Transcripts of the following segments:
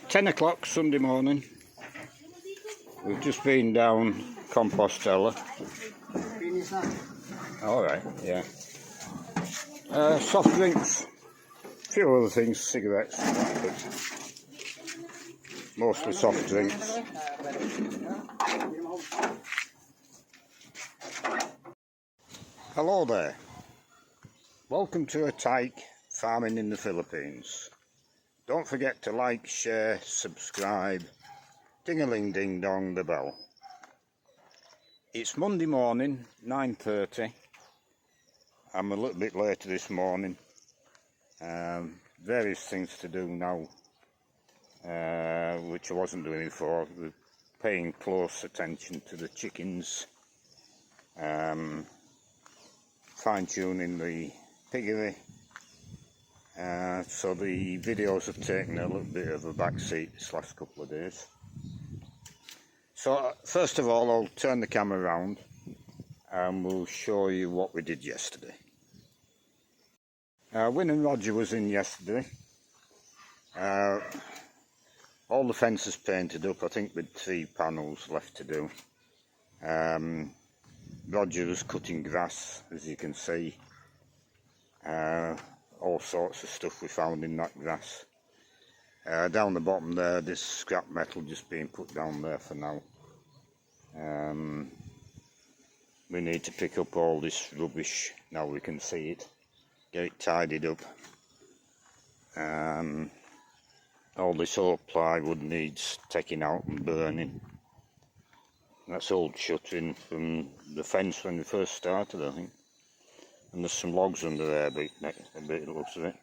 10 o'clock Sunday morning. We've just been down Compostela. Alright, yeah. Soft drinks, a few other things, cigarettes, but mostly soft drinks. Hello there. Welcome to a tyke farming in the Philippines. Don't forget to like, share, subscribe, ding-a-ling-ding-dong the bell. It's Monday morning, 9:30. I'm a little bit later this morning. Various things to do now, which I wasn't doing before. We're paying close attention to the chickens, fine-tuning the piggery. So the videos have taken a little bit of a back seat this last couple of days. So first of all, I'll turn the camera around and we'll show you what we did yesterday. Win and Roger was in yesterday. All the fences painted up, I think with 3 panels left to do. Roger was cutting grass, as you can see. All sorts of stuff we found in that grass. Down the bottom there, this scrap metal just being put down there for now. We need to pick up all this rubbish now we can see it, get it tidied up. All this old plywood needs taking out and burning. That's old shuttering from the fence when we first started, I think. And there's some logs under there, a bit it looks of it.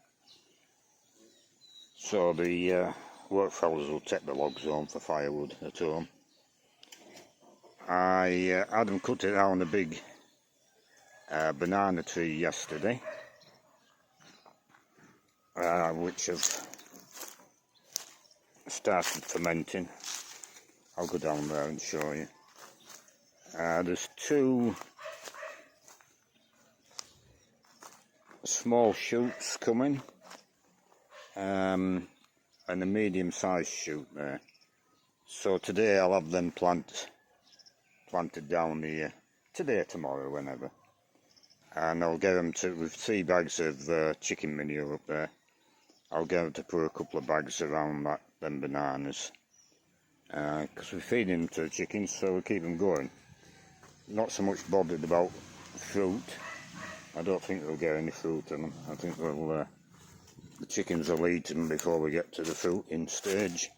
So the work fellows will take the logs home for firewood at home. I had them cut it down a big banana tree yesterday, which have started fermenting. I'll go down there and show you. There's 2 small shoots coming, and a medium-sized shoot there. So today I'll have them planted down here, today or tomorrow, whenever. And I'll get them to, with 3 bags of chicken manure up there, I'll get them to put a couple of bags around them bananas. Because we're feeding them to the chickens, so we keep them going. Not so much bothered about fruit. I don't think they'll get any fruit in them. I think the chickens will eat them before we get to the fruiting stage.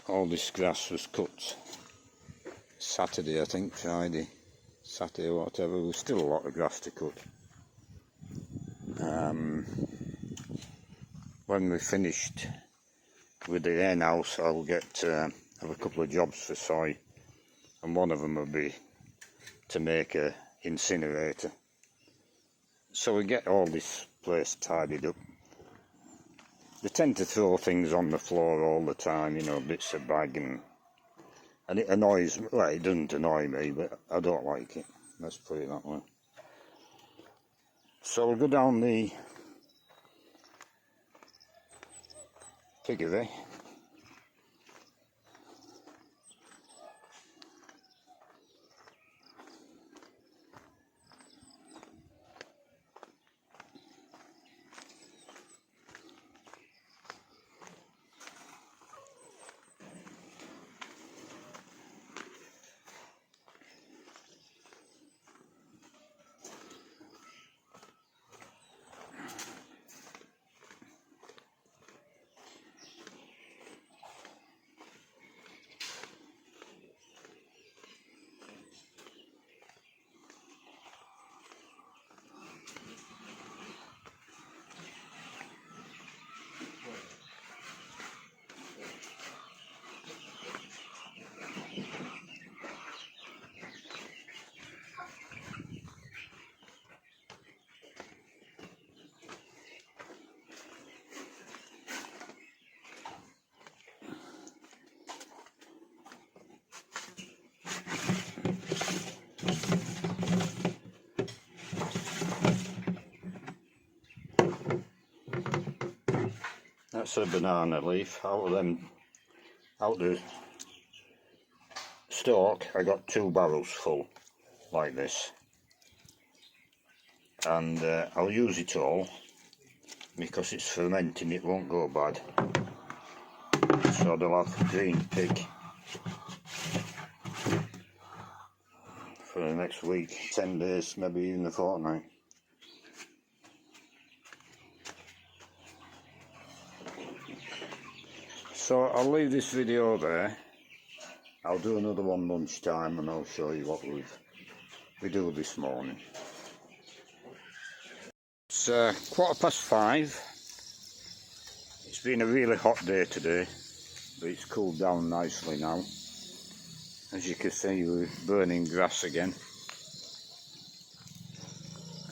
All this grass was cut Saturday, I think, Friday, Saturday or whatever. There's still a lot of grass to cut. When we're finished with the hen house, I'll have a couple of jobs for soy, and one of them will be to make a incinerator. So we get all this place tidied up. They tend to throw things on the floor all the time, you know, bits of bag, and it annoys me. Well, it doesn't annoy me, but I don't like it. Let's put it that way. So we'll go down the piggery. That's a banana leaf. Out of the stalk, I got 2 barrels full, like this. And I'll use it all, because it's fermenting, it won't go bad. So they'll have green pig for the next week, 10 days, maybe even a fortnight. So I'll leave this video there. I'll do another one lunchtime and I'll show you what we do this morning. It's 5:15. It's been a really hot day today, but it's cooled down nicely now. As you can see, we're burning grass again.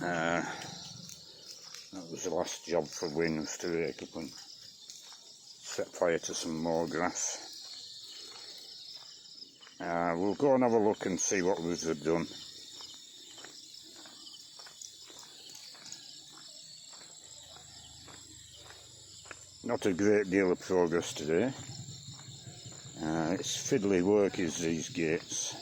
That was the last job for Wynne, was to rake up and set fire to some more grass. We'll go and have a look and see what we've done. Not a great deal of progress today. It's fiddly work, is these gates.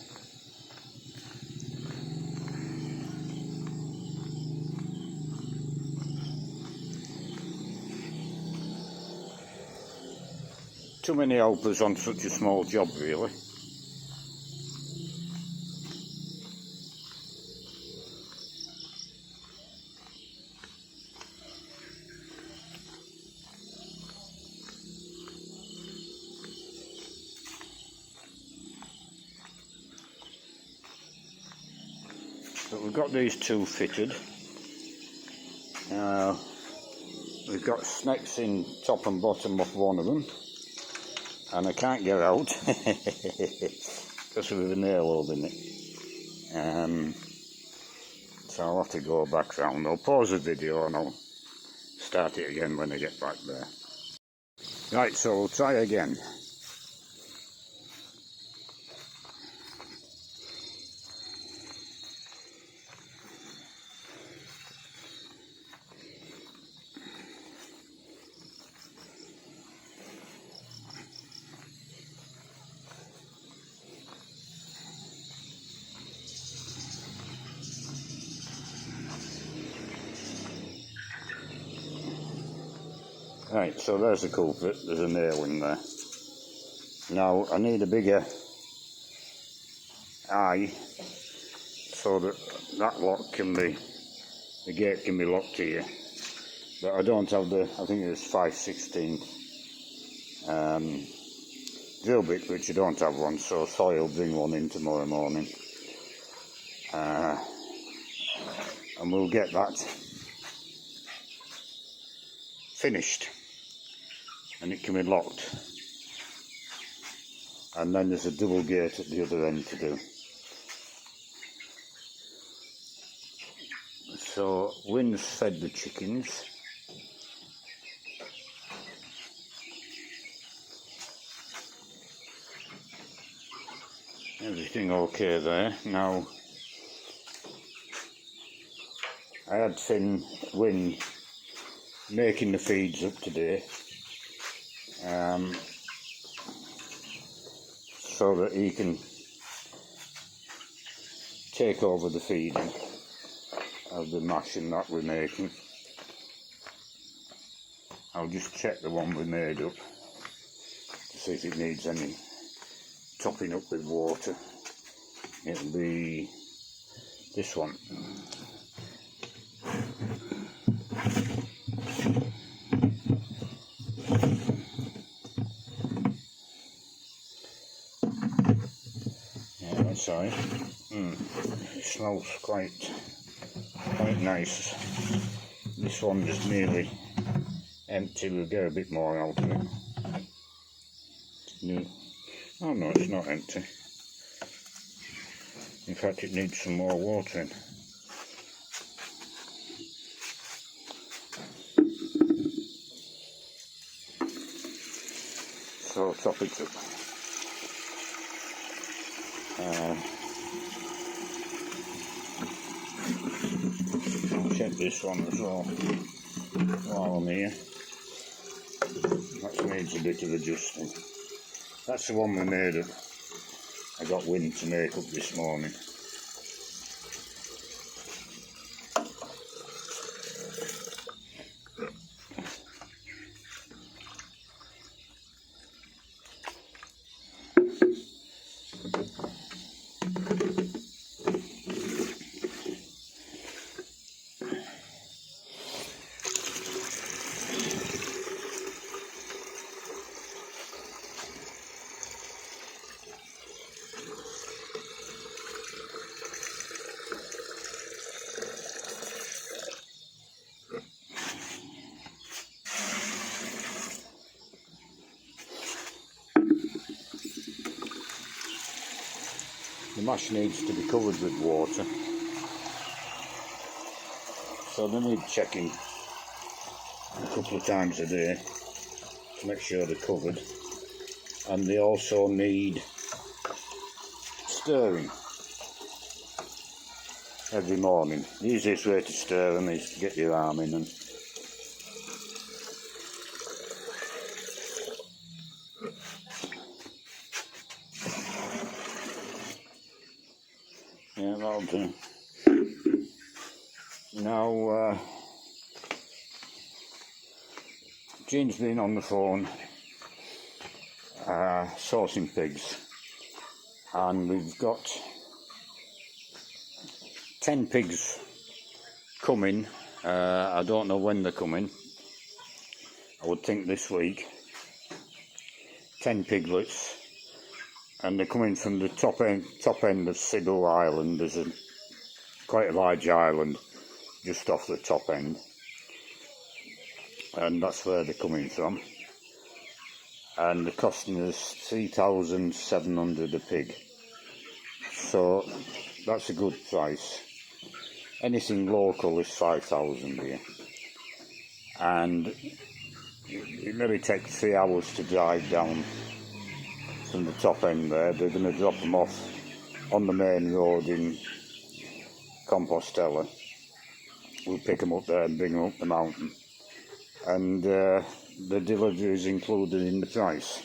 Too many helpers on such a small job, really. But we've got these 2 fitted. We've got snacks in top and bottom of one of them, and I can't get out because of a nail hole in it. So I'll have to go back round. I'll pause the video and I'll start it again when I get back there. Right, so we'll try again. Right, so there's the culprit, there's a nail in there. Now I need a bigger eye so that lock can be, the gate can be locked here. But I don't have the, I think it's 5/16 drill bit, which I don't have one, so Soy will bring one in tomorrow morning. And we'll get that finished. And it can be locked, and then there's a double gate at the other end to do. So Wynn's fed the chickens. Everything okay there. Now I had Wynn making the feeds up today. So that he can take over the feeding of the mashing that we're making. I'll just check the one we made up to see if it needs any topping up with water. It'll be this one. Sorry. It smells quite nice. This one is nearly empty. We'll get a bit more out of it. Oh no, it's not empty. In fact, it needs some more water in. So top it up. I'll check this one as well while I'm here. needs a bit of adjusting. That's the one we made it. I got wind to make up this morning. The mash needs to be covered with water, so they need checking a couple of times a day to make sure they're covered, and they also need stirring every morning. The easiest way to stir them is to get your arm in and yeah, that'll do. Now, Jean's been on the phone sourcing pigs, and we've got 10 pigs coming. I don't know when they're coming. I would think this week. 10 piglets. And they're coming from the top end of Siddle Island. There's quite a large island just off the top end, and that's where they're coming from. And they're costing us 3,700 a pig, so that's a good price. Anything local is 5,000 here, and it maybe takes 3 hours to drive down from the top end there. They're going to drop them off on the main road in Compostela. We'll pick them up there and bring them up the mountain, and the delivery is included in the price,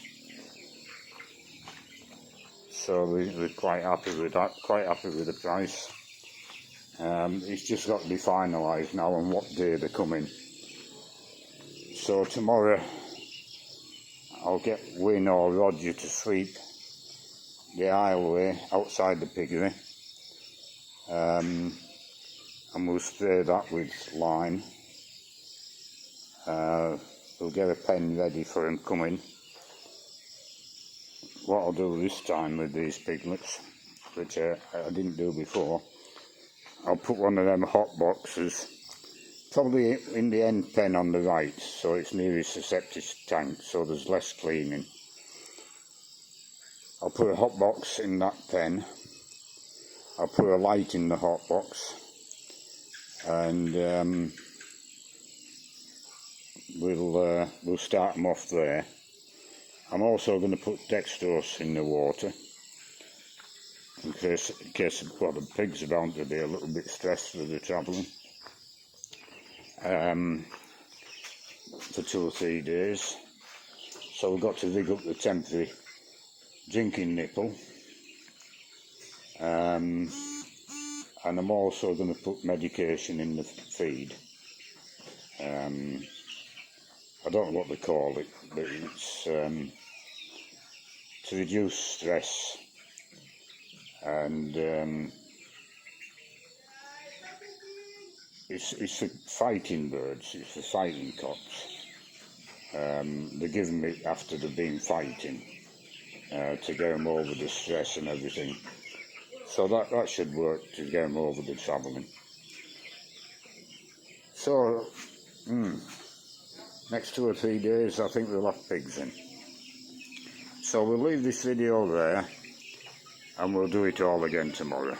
so we're quite happy with that, quite happy with the price. It's just got to be finalised now on what day they're coming. So tomorrow I'll get Win or Roger to sweep the aisleway outside the piggery, and we'll spray that with lime. We'll get a pen ready for him coming. What I'll do this time with these piglets, which I didn't do before, I'll put one of them hot boxes probably in the end pen on the right, so it's nearest the septic tank, so there's less cleaning. I'll put a hot box in that pen. I'll put a light in the hot box, and we'll start them off there. I'm also going to put dextrose in the water in case well, the pigs are bound to be a little bit stressed with the travelling for 2 or 3 days. So we've got to rig up the temporary drinking nipple, and I'm also going to put medication in the feed. I don't know what they call it, but it's to reduce stress, and it's for fighting birds, it's for fighting cocks. They're giving it after they've been fighting to get them over the stress and everything. So that should work to get them over the travelling. So, next 2 or 3 days I think we'll have pigs in. So we'll leave this video there, and we'll do it all again tomorrow.